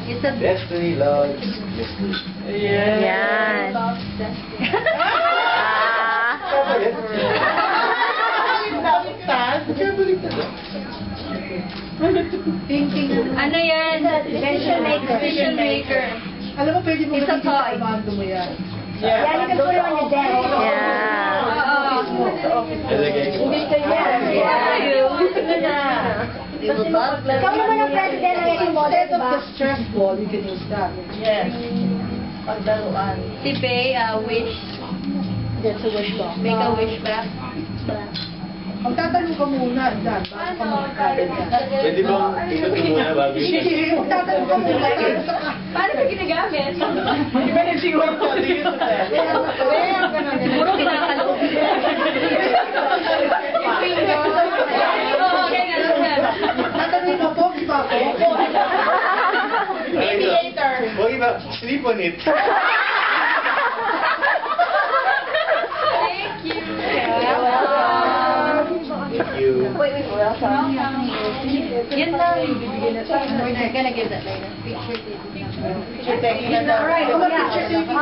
It's a Destiny loves. Yan. Ano yan? Vision maker. Vision maker. Alam mo, pwede mo It's a gamitin toy. sa bando mo yan. Yeah, you can put it on your desk. Yeah. Ikaw naman ang president ng ating model, Instead of diba? the stress ball, you can use that. Yes. Pagdaruan. Si Faye, wish. That's a wish ball. Make a wish ba? Magtatanong ka muna dyan, bago ka magkakaroon yan. Pwede bang ikot mo muna bago yun? Sige, magtatanong ka muna. Paano ba ginagamit? Di ba nagsiguro ko? Sige sa Puro kinakalo. Oo, ganyan lang. Tatanong mo po, di ba po? Maybe later. Huwag iba, sleep on it. Thank you. Thank you. Yun lang. We're gonna give that later. Picture. Picture taking na daw. Alright, picture taking.